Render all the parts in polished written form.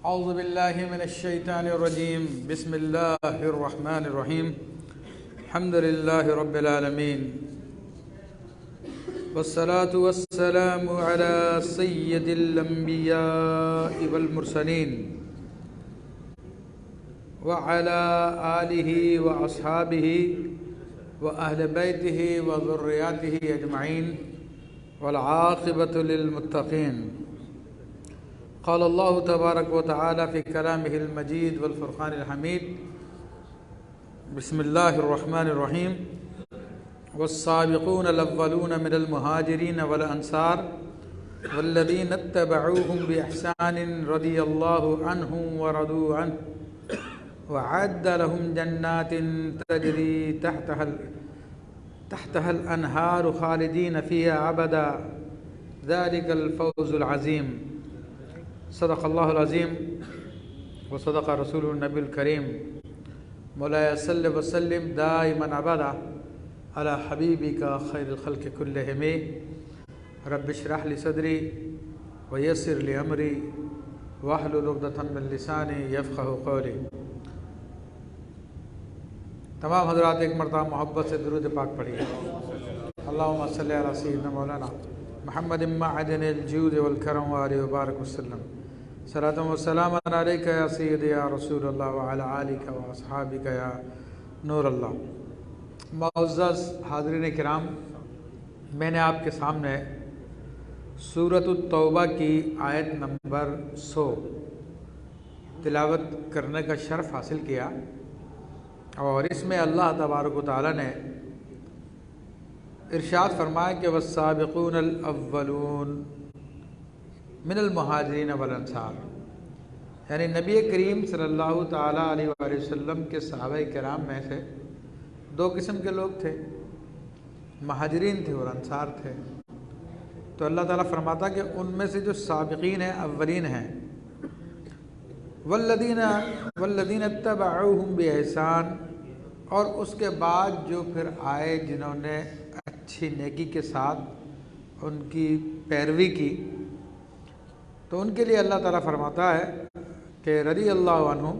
اعوذ باللہ من الشیطان الرجیم بسم اللہ الرحمن الرحیم الحمد للہ رب العالمین والصلاة والسلام على سید الانبیاء والمرسلین وعلى آلہ واصحابہ واہل بیتہ وذریاتہ اجمعین والعاقبۃ للمتقین. قال اللہ تبارک و تعالی فی کلامہ المجید والفرقان الحمید. بسم اللہ الرحمن الرحیم. والسابقون الاولون من المہاجرین والانصار والذین اتبعوهم بإحسان رضی اللہ عنہم ورضوا عنہ وأعد لهم جنات تجری تحتها الانہار خالدین فیہا ابدا ذلک الفوز العظیم. صدق اللہ العظیم وصدق رسول النبی الکریم. مولاي صل وسلم دائما ابدا على حبیبک خیر الخلق کلہم. رب اشرح لی صدری ویسر لی امری واحلل عقدۃ من لسانی یفقہوا قولی. تمام حضرات ایک مرتبہ محبت سے درود پاک پڑھیے. اللہم صلی علی سیدنا مولانا محمد معدن الجود والکرم وآلہ وبارک وسلم. صلاۃ و سلام علیک یا سیدی یا رسول اللہ وعلی آلک واصحابک یا نور اللہ. معزز حاضرین کرام، میں نے آپ کے سامنے سورۃ التوبہ کی آیت نمبر 100 تلاوت کرنے کا شرف حاصل کیا، اور اس میں اللہ تبارک و تعالی نے ارشاد فرمایا کہ والسابقون الاولون من المہاجرین والانصار، یعنی نبی کریم صلی اللہ تعالیٰ علیہ وآلہ وسلم کے صحابہ کرام میں سے دو قسم کے لوگ تھے، مہاجرین تھے اور انصار تھے. تو اللہ تعالیٰ فرماتا کہ ان میں سے جو سابقین ہیں، اولین ہیں، والذین اتبعوہم بإحسان، اور اس کے بعد جو پھر آئے جنہوں نے اچھی نیکی کے ساتھ ان کی پیروی کی، تو ان کے لیے اللہ تعالیٰ فرماتا ہے کہ رضی اللہ عنہ،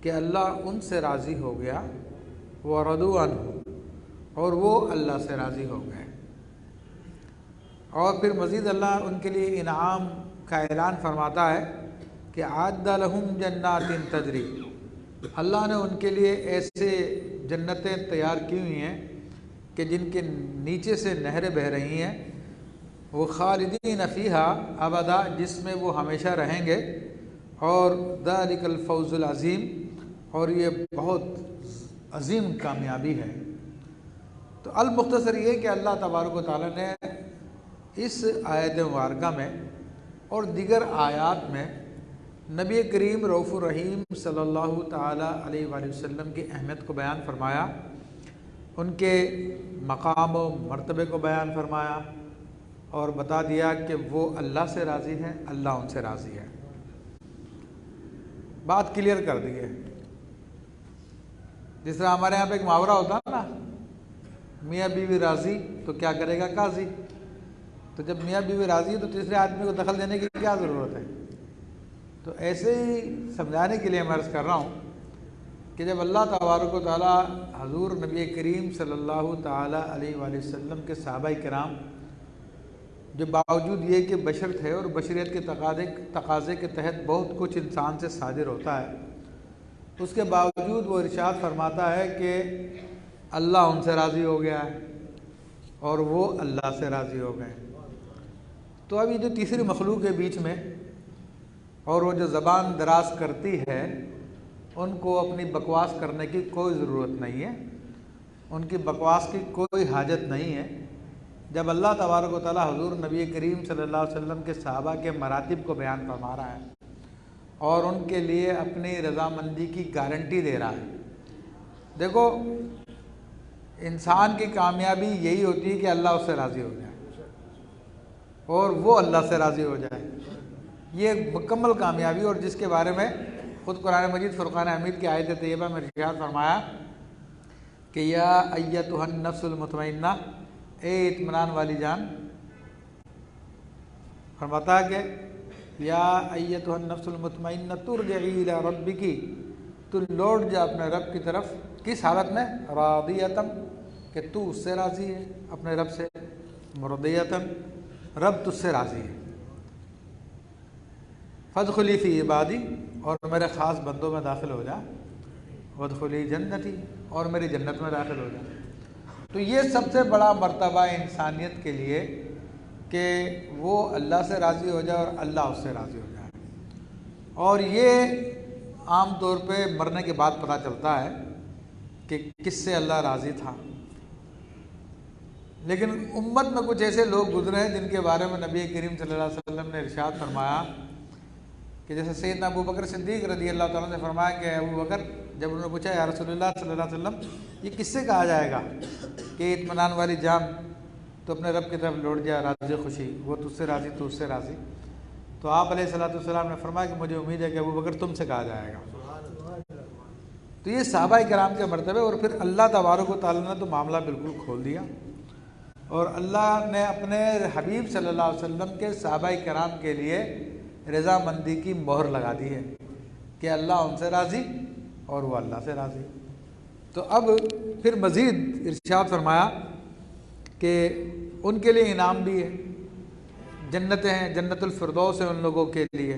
کہ اللہ ان سے راضی ہو گیا، ورضوا عنہ، اور وہ اللہ سے راضی ہو گئے. اور پھر مزید اللہ ان کے لیے انعام کا اعلان فرماتا ہے کہ اعد لہم جنات تجری، اللہ نے ان کے لیے ایسے جنتیں تیار کی ہوئی ہیں کہ جن کے نیچے سے نہریں بہہ رہی ہیں، وہ خالدین فیہا ابدا، جس میں وہ ہمیشہ رہیں گے، اور ذالک الفوز العظیم، اور یہ بہت عظیم کامیابی ہے. تو المختصر یہ کہ اللہ تبارک و تعالی نے اس آیت مبارکہ میں اور دیگر آیات میں نبی کریم رؤوف الرحیم صلی اللہ تعالیٰ علیہ وآلہ وسلم کی اہمیت کو بیان فرمایا، ان کے مقام و مرتبے کو بیان فرمایا، اور بتا دیا کہ وہ اللہ سے راضی ہیں، اللہ ان سے راضی ہے. بات کلیئر کر دی ہے. جس طرح ہمارے یہاں پہ ایک محاورہ ہوتا ہے نا، میاں بیوی راضی تو کیا کرے گا قاضی. تو جب میاں بیوی راضی ہے تو تیسرے آدمی کو دخل دینے کی کیا ضرورت ہے. تو ایسے ہی سمجھانے کے لیے میں عرض کر رہا ہوں کہ جب اللہ تبارک و تعالیٰ حضور نبی کریم صلی اللہ تعالیٰ علیہ وآلہ وسلم کے صحابہ کرام، جو باوجود یہ کہ بشر تھے اور بشریت کے تقاضے کے تحت بہت کچھ انسان سے صادر ہوتا ہے، اس کے باوجود وہ ارشاد فرماتا ہے کہ اللہ ان سے راضی ہو گیا ہے اور وہ اللہ سے راضی ہو گئے. تو اب یہ جو تیسری مخلوق ہے بیچ میں، اور وہ جو زبان دراز کرتی ہے، ان کو اپنی بکواس کرنے کی کوئی ضرورت نہیں ہے، ان کی بکواس کی کوئی حاجت نہیں ہے. جب اللہ تبارک و تعالیٰ حضور نبی کریم صلی اللہ علیہ وسلم کے صحابہ کے مراتب کو بیان فرما رہا ہے اور ان کے لیے اپنی رضامندی کی گارنٹی دے رہا ہے. دیکھو، انسان کی کامیابی یہی ہوتی ہے کہ اللہ اس سے راضی ہو جائے اور وہ اللہ سے راضی ہو جائے. یہ مکمل کامیابی، اور جس کے بارے میں خود قرآن مجید فرقان حمید کی آیت طیبہ میں ارشاد فرمایا کہ یا ایتھا النفس المطمئنہ، اے اطمینان والی جان، فرماتا ہے کہ یا ایتھا النفس المطمئنہ ترجعی الی ربکی، تو لوٹ جا اپنے رب کی طرف، کس حالت میں؟ راضیۃً، کہ تو اس سے راضی ہے، اپنے رب سے، مرضیۃً، رب تجھ سے راضی ہے، فادخلی فی عبادی، اور میرے خاص بندوں میں داخل ہو جا، وادخلی جنتی، اور میری جنت میں داخل ہو جا۔ تو یہ سب سے بڑا مرتبہ انسانیت کے لیے کہ وہ اللہ سے راضی ہو جائے اور اللہ اس سے راضی ہو جائے۔ اور یہ عام طور پہ مرنے کے بعد پتہ چلتا ہے کہ کس سے اللہ راضی تھا، لیکن امت میں کچھ ایسے لوگ گزرے ہیں جن کے بارے میں نبی کریم صلی اللہ علیہ وسلم نے ارشاد فرمایا کہ جیسے سیدنا ابو بکر صدیق رضی اللہ تعالیٰ نے فرمایا کہ ابو بکر، جب انہوں نے پوچھا یا رسول اللہ صلی اللہ علیہ وسلم یہ کس سے کہا جائے گا کہ اطمینان والی جان تو اپنے رب کی طرف لوٹ جائے راضی خوشی، وہ تجھ سے راضی تو اس سے راضی، تو آپ علیہ الصلوۃ والسلام نے فرمایا کہ مجھے امید ہے کہ ابو بکر تم سے کہا جائے گا۔ تو یہ صحابہ کرام کے مرتبے، اور پھر اللہ تبارک و تعالیٰ نے تو معاملہ بالکل کھول دیا، اور اللہ نے اپنے حبیب صلی اللہ علیہ وسلم کے صحابہ کرام کے لیے رضامندی کی مہر لگا دی ہے کہ اللہ ان سے راضی اور وہ اللہ سے راضی۔ تو اب پھر مزید ارشاد فرمایا کہ ان کے لیے انعام بھی ہے، جنتیں ہیں، جنت الفردوس ہے ان لوگوں کے لیے،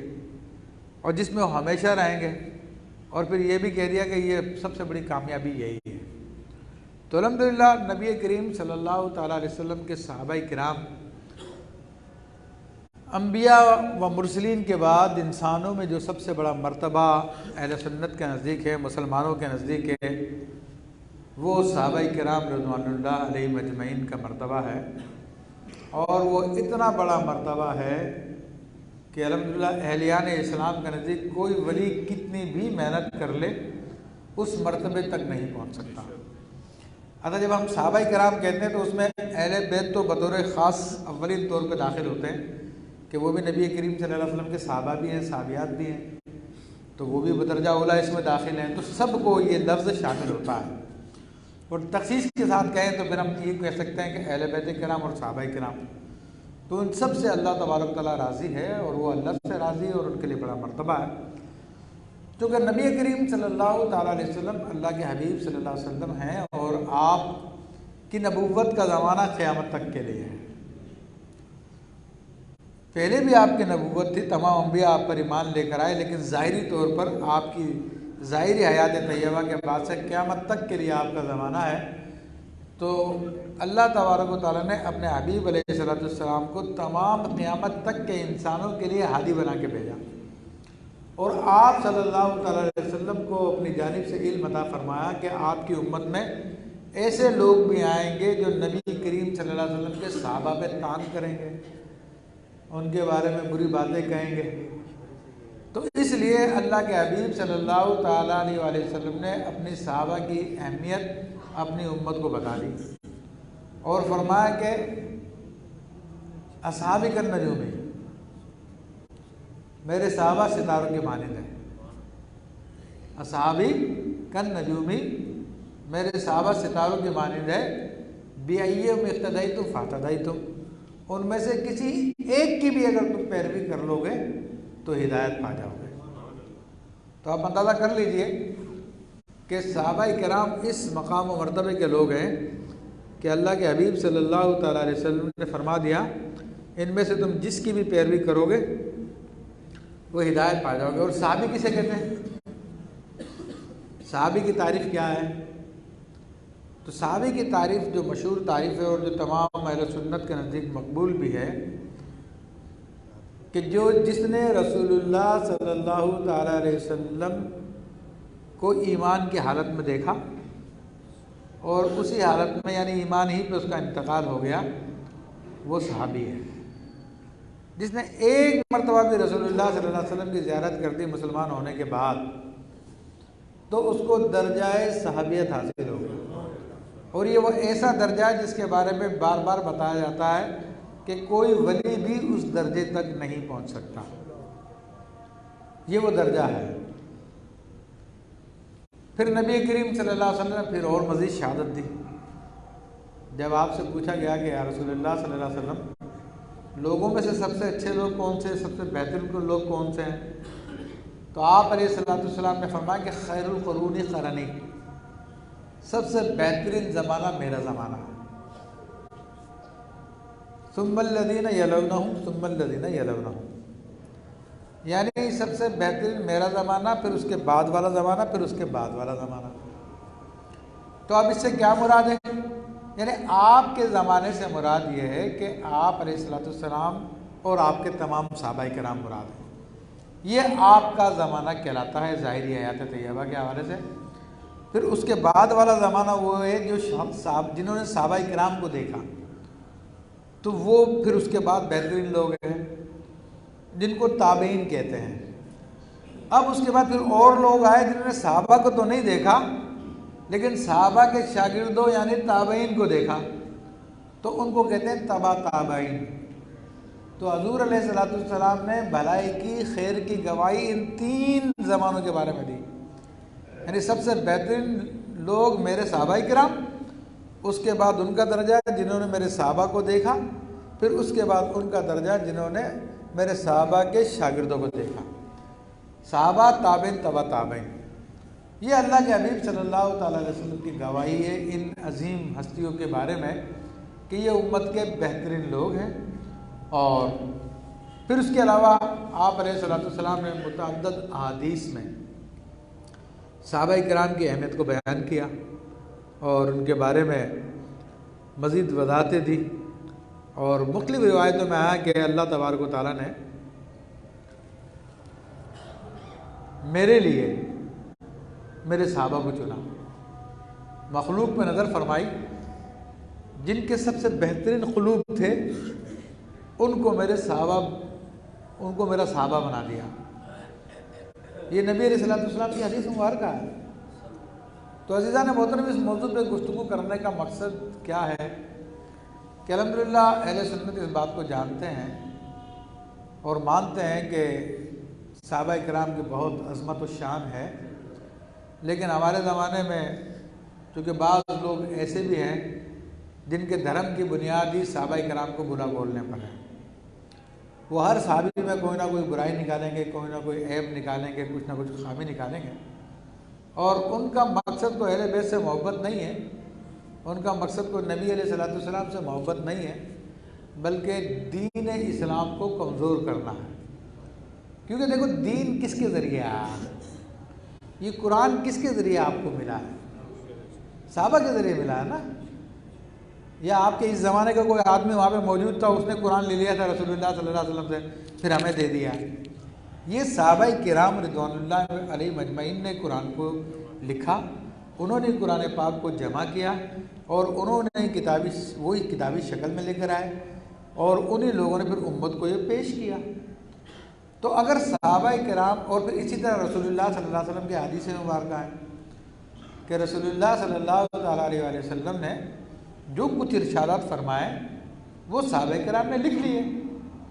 اور جس میں وہ ہمیشہ رہیں گے، اور پھر یہ بھی کہہ دیا کہ یہ سب سے بڑی کامیابی یہی ہے۔ تو الحمدللہ نبی کریم صلی اللہ تعالیٰ علیہ وسلم کے صحابہ کرام انبیاء و مرسلین کے بعد انسانوں میں جو سب سے بڑا مرتبہ اہل سنت کے نزدیک ہے، مسلمانوں کے نزدیک ہے، وہ صحابہ کرام رضوان اللہ علیہ مجمعین کا مرتبہ ہے، اور وہ اتنا بڑا مرتبہ ہے کہ الحمدللہ اہلیان اسلام کے نزدیک کوئی ولی کتنی بھی محنت کر لے اس مرتبے تک نہیں پہنچ سکتا۔ اگر جب ہم صحابہ کرام کہتے ہیں تو اس میں اہل بیت تو بطور خاص اولین طور پہ داخل ہوتے ہیں کہ وہ بھی نبی کریم صلی اللہ علیہ وسلم کے صحابہ بھی ہیں، صحابیات بھی ہیں، تو وہ بھی بدرجہ اولیٰ اس میں داخل ہیں، تو سب کو یہ لفظ شامل ہوتا ہے۔ اور تخصیص کے ساتھ کہیں تو پھر ہم یہ کہہ سکتے ہیں کہ اہل بیت کرام اور صحابہ کرام، تو ان سب سے اللہ تبارک تعالیٰ راضی ہے، اور وہ اللہ سے راضی ہے، اور ان کے لیے بڑا مرتبہ ہے، کیونکہ نبی کریم صلی اللہ تعالیٰ علیہ وسلم اللہ کے حبیب صلی اللہ علیہ وسلم ہیں، اور آپ کی نبوت کا زمانہ قیامت تک کے لیے ہے۔ پہلے بھی آپ کی نبوت تھی، تمام انبیاء آپ پر ایمان لے کر آئے، لیکن ظاہری طور پر آپ کی ظاہری حیات طیبہ کے بعد سے قیامت تک کے لیے آپ کا زمانہ ہے۔ تو اللہ تبارک و تعالیٰ نے اپنے حبیب علیہ السلام کو تمام قیامت تک کے انسانوں کے لیے ہادی بنا کے بھیجا، اور آپ صلی اللہ تعالیٰ علیہ وسلم کو اپنی جانب سے علم عطا فرمایا کہ آپ کی امت میں ایسے لوگ بھی آئیں گے جو نبی کریم صلی اللہ علیہ وسلم کے صحابہ پہ طعن کریں گے، ان کے بارے میں بری باتیں کہیں گے۔ تو اس لیے اللہ کے حبیب صلی اللہ تعالیٰ علیہ وآلہ وسلم نے اپنی صحابہ کی اہمیت اپنی امت کو بتا دی، اور فرمایا کہ اصحابی کالنجوم، میرے صحابہ ستاروں کے مانند ہیں، اصحابی کالنجوم، میرے صحابہ ستاروں کے مانند ہے، بِأَيِّهِمْ اقْتَدَيْتُمْ فَاهْتَدَيْتُمْ، ان میں سے کسی ایک کی بھی اگر تم پیروی کر لو گے تو ہدایت پا جاؤ گے۔ تو آپ اندازہ کر لیجئے کہ صحابہ کرام اس مقام و مرتبے کے لوگ ہیں کہ اللہ کے حبیب صلی اللہ تعالیٰ علیہ وسلم نے فرما دیا ان میں سے تم جس کی بھی پیروی کرو گے وہ ہدایت پا جاؤ گے۔ اور صحابی کسے کہتے ہیں؟ صحابی کی تعریف کیا ہے؟ تو صحابی کی تعریف جو مشہور تعریف ہے اور جو تمام اہل سنت کے نزدیک مقبول بھی ہے کہ جس نے رسول اللہ صلی اللہ تعالیٰ علیہ وسلم کو ایمان کی حالت میں دیکھا اور اسی حالت میں یعنی ایمان ہی پہ اس کا انتقال ہو گیا، وہ صحابی ہے۔ جس نے ایک مرتبہ بھی رسول اللہ صلی اللہ علیہ وسلم کی زیارت کر دی مسلمان ہونے کے بعد تو اس کو درجہ صحابیت حاصل ہو گیا، اور یہ وہ ایسا درجہ ہے جس کے بارے میں بار بار بتایا جاتا ہے کہ کوئی ولی بھی اس درجے تک نہیں پہنچ سکتا، یہ وہ درجہ ہے۔ پھر نبی کریم صلی اللہ علیہ وسلم نے پھر اور مزید شہادت دی۔ جب آپ سے پوچھا گیا کہ یا رسول اللہ صلی اللہ علیہ وسلم لوگوں میں سے سب سے اچھے لوگ کون سے، سب سے بہترین لوگ کون سے ہیں؟ تو آپ علیہ الصلوۃ والسلام نے فرمایا کہ خیر القرون قرنی، سب سے بہترین زمانہ میرا زمانہ، ثم الذین یلونہم ثم الذین یلونہم، یعنی سب سے بہترین میرا زمانہ، پھر اس کے بعد والا زمانہ، پھر اس کے بعد والا زمانہ۔ تو اب اس سے کیا مراد ہے؟ یعنی آپ کے زمانے سے مراد یہ ہے کہ آپ علیہ الصلوۃ والسلام اور آپ کے تمام صحابہ کرام مراد ہیں۔ یہ آپ کا زمانہ کہلاتا ہے ظاہری آیات طیبہ کے حوالے سے۔ پھر اس کے بعد والا زمانہ وہ ہے جو جنہوں نے صحابہ کرام کو دیکھا، تو وہ پھر اس کے بعد بہترین لوگ ہیں جن کو تابعین کہتے ہیں۔ اب اس کے بعد پھر اور لوگ آئے جنہوں نے صحابہ کو تو نہیں دیکھا لیکن صحابہ کے شاگردوں یعنی تابعین کو دیکھا، تو ان کو کہتے ہیں تبع تابعین۔ تو حضور علیہ الصلوۃ والسلام نے بھلائی کی، خیر کی گواہی ان تین زمانوں کے بارے میں دی، یعنی سب سے بہترین لوگ میرے صحابہ کرام، اس کے بعد ان کا درجہ جنہوں نے میرے صحابہ کو دیکھا، پھر اس کے بعد ان کا درجہ جنہوں نے میرے صحابہ کے شاگردوں کو دیکھا۔ صحابہ تابعین تبع تابعین، یہ اللہ کے حبیب صلی اللہ تعالیٰ علیہ وسلم کی گواہی ہے ان عظیم ہستیوں کے بارے میں کہ یہ امت کے بہترین لوگ ہیں۔ اور پھر اس کے علاوہ آپ علیہ الصلوۃ والسلام نے متعدد احادیث میں صحابہ کرام کی اہمیت کو بیان کیا اور ان کے بارے میں مزید وضاحتیں دی، اور مختلف روایتوں میں آیا کہ اللہ تبارک و تعالیٰ نے میرے لیے میرے صحابہ کو چنا، مخلوق میں نظر فرمائی، جن کے سب سے بہترین قلوب تھے ان کو میرا صحابہ بنا دیا۔ یہ نبی علیہ الصلوۃ والسلام کی حدیث مبارکہ ہے۔ تو عزیزان محترم، اس موضوع پہ گفتگو کرنے کا مقصد کیا ہے کہ الحمدللہ اہل سنت اس بات کو جانتے ہیں اور مانتے ہیں کہ صحابہ کرام کی بہت عظمت و شان ہے، لیکن ہمارے زمانے میں چونکہ بعض لوگ ایسے بھی ہیں جن کے دھرم کی بنیاد ہی صحابہ کرام کو برا بولنے پر ہے۔ وہ ہر صحابی میں کوئی نہ کوئی برائی نکالیں گے، کوئی نہ کوئی عیب نکالیں گے، کچھ نہ کچھ خامی نکالیں گے، اور ان کا مقصد تو اہل بیت سے محبت نہیں ہے، ان کا مقصد کو نبی علیہ الصلوۃ والسلام سے محبت نہیں ہے، بلکہ دین اسلام کو کمزور کرنا ہے۔ کیونکہ دیکھو، دین کس کے ذریعے آیا؟ یہ قرآن کس کے ذریعے آپ کو ملا ہے؟ صحابہ کے ذریعے ملا ہے نا؟ یا آپ کے اس زمانے کا کوئی آدمی وہاں پہ موجود تھا، اس نے قرآن لے لیا تھا رسول اللہ صلی اللہ علیہ وسلم سے، پھر ہمیں دے دیا؟ یہ صحابہ کرام رضوان اللہ علیہ مجمعین نے قرآن کو لکھا، انہوں نے قرآن پاک کو جمع کیا اور انہوں نے کتابی شکل میں لے کر آئے، اور انہی لوگوں نے پھر امت کو یہ پیش کیا۔ تو اگر صحابہ کرام، اور پھر اسی طرح رسول اللہ صلی اللہ علیہ وسلم کے حدیث مبارکہ ہے کہ رسول اللہ صلی اللہ تعالیٰ علیہ وآلہ وسلم نے جو کچھ ارشادات فرمائے وہ صحابہ کرام نے لکھ لیے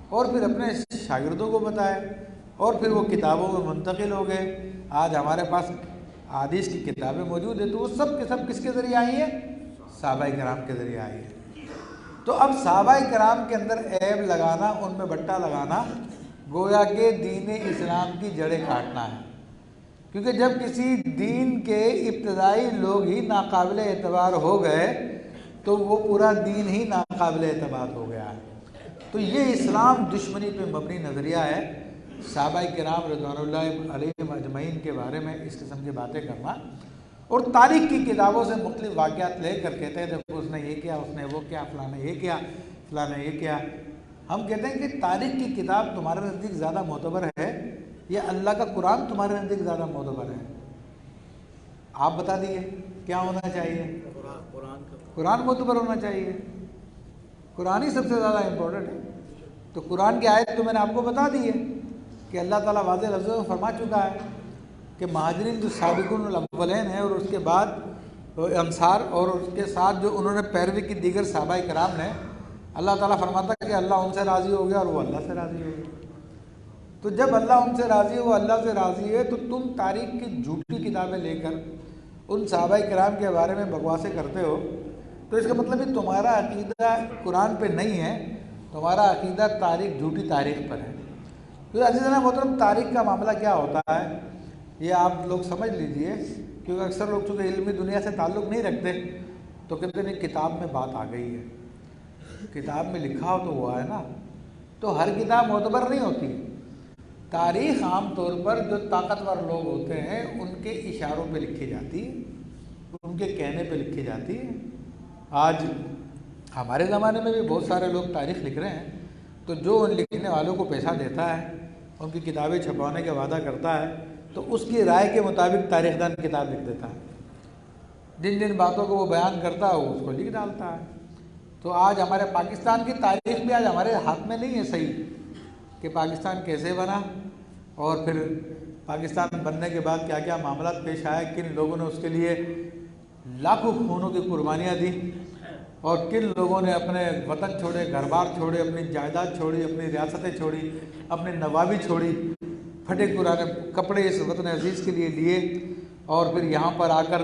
اور پھر اپنے شاگردوں کو بتائے، اور پھر وہ کتابوں میں منتقل ہو گئے۔ آج ہمارے پاس حدیث کی کتابیں موجود ہیں، تو وہ سب کے سب کس کے ذریعے آئی ہیں؟ صحابہ کرام کے ذریعے آئی ہیں۔ تو اب صحابہ کرام کے اندر عیب لگانا، ان میں بٹا لگانا، گویا کہ دین اسلام کی جڑیں کاٹنا ہے، کیونکہ جب کسی دین کے ابتدائی لوگ ہی ناقابل اعتبار ہو گئے تو وہ پورا دین ہی ناقابل اعتبار ہو گیا ہے۔ تو یہ اسلام دشمنی پہ مبنی نظریہ ہے۔ صحابہ کرام رضوان اللہ علیہم اجمعین کے بارے میں اس قسم کی باتیں کرنا اور تاریخ کی کتابوں سے مختلف واقعات لے کر کہتے ہیں دیکھو اس نے یہ کیا، اس نے وہ کیا، فلاں نے یہ کیا، فلاں نے یہ کیا۔ ہم کہتے ہیں کہ تاریخ کی کتاب تمہارے نزدیک زیادہ معتبر ہے یا اللہ کا قرآن تمہارے نزدیک زیادہ معتبر ہے؟ آپ بتا دیجیے کیا ہونا چاہیے؟ قرآن معتبر ہونا چاہیے، قرآن ہی سب سے زیادہ امپورٹنٹ ہے۔ تو قرآن کی آیت تو میں نے آپ کو بتا دی ہے کہ اللہ تعالیٰ واضح لفظوں میں فرما چکا ہے کہ مہاجرین جو سابقون الاولین ہیں اور اس کے بعد انصار اور اس کے ساتھ جو انہوں نے پیروی کی دیگر صحابہ کرام نے، اللہ تعالیٰ فرماتا ہے کہ اللہ ان سے راضی ہو گیا اور وہ اللہ سے راضی ہو گیا۔ تو جب اللہ ان سے راضی ہو، اللہ سے راضی ہے، تو تم تاریخ کی جھوٹی کتابیں لے کر ان صحابہ کرام کے بارے میں بکواسیں کرتے ہو، تو اس کا مطلب ہے تمہارا عقیدہ قرآن پہ نہیں ہے تو ہمارا عقیدہ تاریخ جھوٹی تاریخ پر ہے. تو عزیزان محترم تاریخ کا معاملہ کیا ہوتا ہے یہ آپ لوگ سمجھ لیجئے، کیونکہ اکثر لوگ چونکہ علمی دنیا سے تعلق نہیں رکھتے تو کہتے ہیں کتاب میں بات آ گئی ہے، کتاب میں لکھا ہو تو ہوا ہے نا. تو ہر کتاب معتبر نہیں ہوتی. تاریخ عام طور پر جو طاقتور لوگ ہوتے ہیں ان کے اشاروں پہ لکھی جاتی ہے، ان کے کہنے پہ لکھی جاتی ہے. آج ہمارے زمانے میں بھی بہت سارے لوگ تاریخ لکھ رہے ہیں، تو جو ان لکھنے والوں کو پیسہ دیتا ہے، ان کی کتابیں چھپوانے کا وعدہ کرتا ہے، تو اس کی رائے کے مطابق تاریخ دان کتاب لکھ دیتا ہے. جن جن باتوں کو وہ بیان کرتا ہے وہ اس کو لکھ ڈالتا ہے. تو آج ہمارے پاکستان کی تاریخ بھی آج ہمارے ہاتھ میں نہیں ہے صحیح کہ پاکستان کیسے بنا، اور پھر پاکستان بننے کے بعد کیا کیا معاملات پیش آئے، کن لوگوں نے اس کے لیے لاکھوں خونوں کی قربانیاں دی، اور کن لوگوں نے اپنے وطن چھوڑے، گھر بار چھوڑے، اپنی جائیداد چھوڑی، اپنی ریاستیں چھوڑی، اپنی نوابی چھوڑی، پھٹے پرانے کپڑے اس وطن عزیز کے لیے لیے، اور پھر یہاں پر آ کر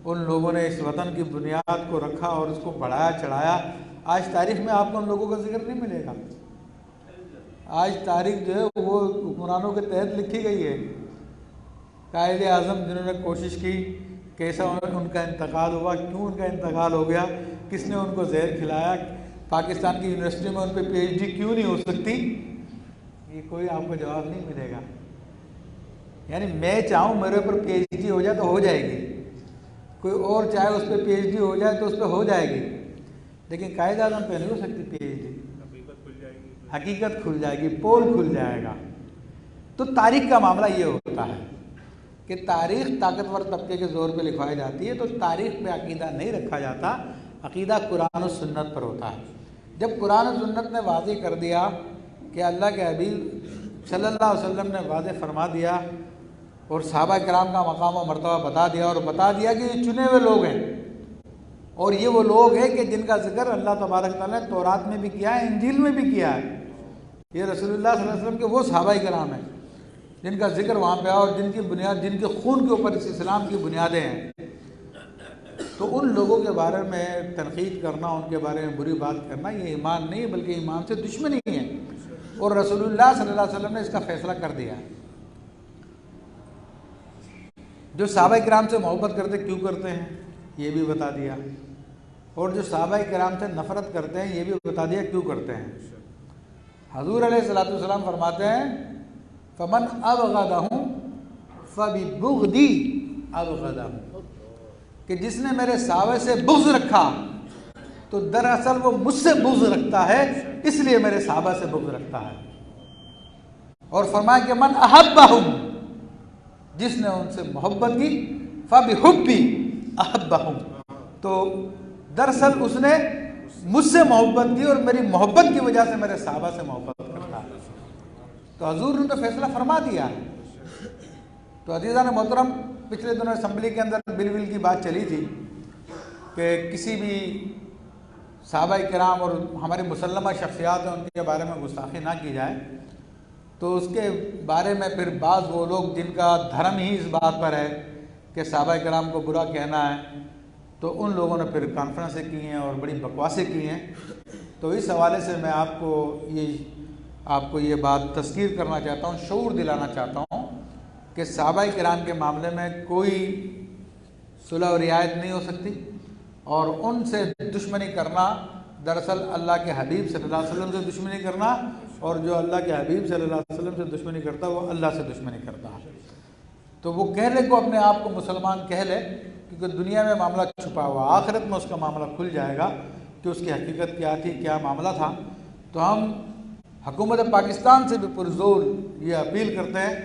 ان لوگوں نے اس وطن کی بنیاد کو رکھا اور اس کو بڑھایا چڑھایا. آج تاریخ میں آپ کو ان لوگوں کا ذکر نہیں ملے گا. آج تاریخ جو ہے وہ حکمرانوں کے تحت لکھی گئی ہے. قائد اعظم جنہوں نے کوشش کی، کیسا ان کا انتقال ہوا، کیوں ان کا انتقال ہو گیا، کس نے ان کو زہر کھلایا، پاکستان کی یونیورسٹی میں ان پہ پی ایچ ڈی کیوں نہیں ہو سکتی، یہ کوئی آپ کو جواب نہیں ملے گا. یعنی میں چاہوں میرے اوپر پی ایچ ڈی ہو جائے تو ہو جائے گی، کوئی اور چاہے اس پہ پی ایچ ڈی ہو جائے تو اس پہ ہو جائے گی، لیکن قائد اعظم پہ نہیں ہو سکتی پی ایچ ڈی. حقیقت کھل جائے گی، پول کھل جائے گا. تو تاریخ کا معاملہ یہ ہوتا ہے کہ تاریخ طاقتور طبقے کے زور پہ لکھوائی جاتی ہے، تو تاریخ پہ عقیدہ نہیں رکھا جاتا، عقیدہ قرآن و سنت پر ہوتا ہے. جب قرآن و سنت نے واضح کر دیا کہ اللہ کے حبیب صلی اللہ علیہ وسلم نے واضح فرما دیا، اور صحابہ کرام کا مقام و مرتبہ بتا دیا، اور بتا دیا کہ یہ چنے ہوئے لوگ ہیں، اور یہ وہ لوگ ہیں کہ جن کا ذکر اللہ تبارک تعالیٰ نے تورات میں بھی کیا ہے، انجیل میں بھی کیا ہے. یہ رسول اللہ صلی اللہ علیہ وسلم کے وہ صحابہ کرام ہیں جن کا ذکر وہاں پہ آیا، اور جن کی بنیاد، جن کے خون کے اوپر اس اسلام کی بنیادیں ہیں. تو ان لوگوں کے بارے میں تنقید کرنا، ان کے بارے میں بری بات کرنا، یہ ایمان نہیں بلکہ ایمان سے دشمنی ہے. اور رسول اللہ صلی اللہ علیہ وسلم نے اس کا فیصلہ کر دیا. جو صحابہ کرام سے محبت کرتے کیوں کرتے ہیں یہ بھی بتا دیا، اور جو صحابہ کرام سے نفرت کرتے ہیں یہ بھی بتا دیا کیوں کرتے ہیں. حضور علیہ الصلوۃ والسلام فرماتے ہیں فمن ابغضهم فببغضی ابغضهم، کہ جس نے میرے صحابہ سے بغض رکھا تو دراصل وہ مجھ سے بغض رکھتا ہے، اس لیے میرے صحابہ سے بغض رکھتا ہے. اور فرمایا کہ من احبهم، جس نے ان سے محبت کی، فبحبی احبهم، تو دراصل اس نے مجھ سے محبت کی اور میری محبت کی وجہ سے میرے صحابہ سے محبت کرتا ہے. تو حضور نے تو فیصلہ فرما دیا. تو عزیزان محترم، پچھلے دنوں اسمبلی کے اندر بل کی بات چلی تھی کہ کسی بھی صحابہ کرام اور ہماری مسلمہ شخصیات ہیں ان کے بارے میں گستاخی نہ کی جائے. تو اس کے بارے میں پھر بعض وہ لوگ جن کا دھرم ہی اس بات پر ہے کہ صحابہ کرام کو برا کہنا ہے، تو ان لوگوں نے پھر کانفرنسیں کی ہیں اور بڑی بکواسیں کی ہیں. تو اس حوالے سے میں آپ کو یہ بات تذکیر کرنا چاہتا ہوں، شعور دلانا چاہتا ہوں کہ صحابہ کرام کے معاملے میں کوئی صلح و رعایت نہیں ہو سکتی، اور ان سے دشمنی کرنا دراصل اللہ کے حبیب صلی اللہ علیہ وسلم سے دشمنی کرنا، اور جو اللہ کے حبیب صلی اللہ علیہ وسلم سے دشمنی کرتا ہے وہ اللہ سے دشمنی کرتا ہے. تو وہ کہہ لے کو اپنے آپ کو مسلمان کہہ لے، کیونکہ دنیا میں معاملہ چھپا ہوا، آخرت میں اس کا معاملہ کھل جائے گا کہ اس کی حقیقت کیا تھی، کیا معاملہ تھا. تو ہم حکومت پاکستان سے بھی پرزور یہ اپیل کرتے ہیں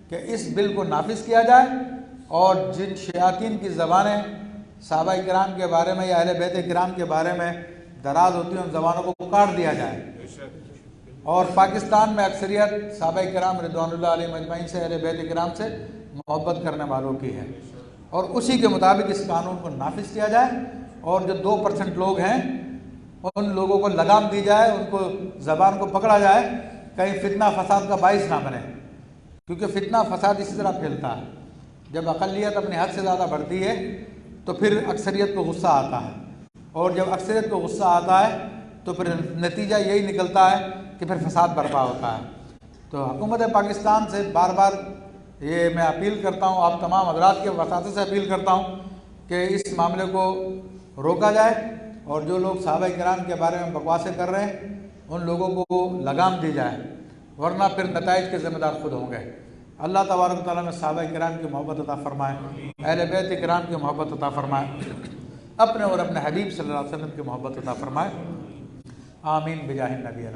کہ اس بل کو نافذ کیا جائے، اور جن شیاطین کی زبانیں صحابہ کرام کے بارے میں یا اہل بیت کرام کے بارے میں دراز ہوتی ہیں ان زبانوں کو کاٹ دیا جائے. اور پاکستان میں اکثریت صحابہ کرام رضوان اللہ علیہ مجمعین سے، اہل بیت کرام سے محبت کرنے والوں کی ہے، اور اسی کے مطابق اس قانون کو نافذ کیا جائے. اور جو 2% لوگ ہیں ان لوگوں کو لگام دی جائے، ان کو زبان کو پکڑا جائے، کہیں فتنہ فساد کا باعث نہ بنے. کیونکہ فتنہ فساد اسی طرح پھیلتا ہے، جب اقلیت اپنی حد سے زیادہ بڑھتی ہے تو پھر اکثریت کو غصہ آتا ہے، اور جب اکثریت کو غصہ آتا ہے تو پھر نتیجہ یہی نکلتا ہے کہ پھر فساد برپا ہوتا ہے۔ تو حکومت پاکستان سے بار بار یہ میں اپیل کرتا ہوں، آپ تمام حضرات کے وساطے سے اپیل کرتا ہوں کہ اس معاملے کو روکا جائے، اور جو لوگ صحابہ کرام کے بارے میں بکواسیں کر رہے ہیں ان لوگوں کو لگام دی جائے، ورنہ پھر نتائج کے ذمہ دار خود ہوں گے۔ اللہ تبارک و تعالیٰ نے صحابہ کرام کی محبت عطا فرمائے، اہل بیت کرام کی محبت عطا فرمائے، اپنے اور اپنے حبیب صلی اللہ علیہ وسلم کی محبت عطا فرمائے، آمین بجاہ النبی۔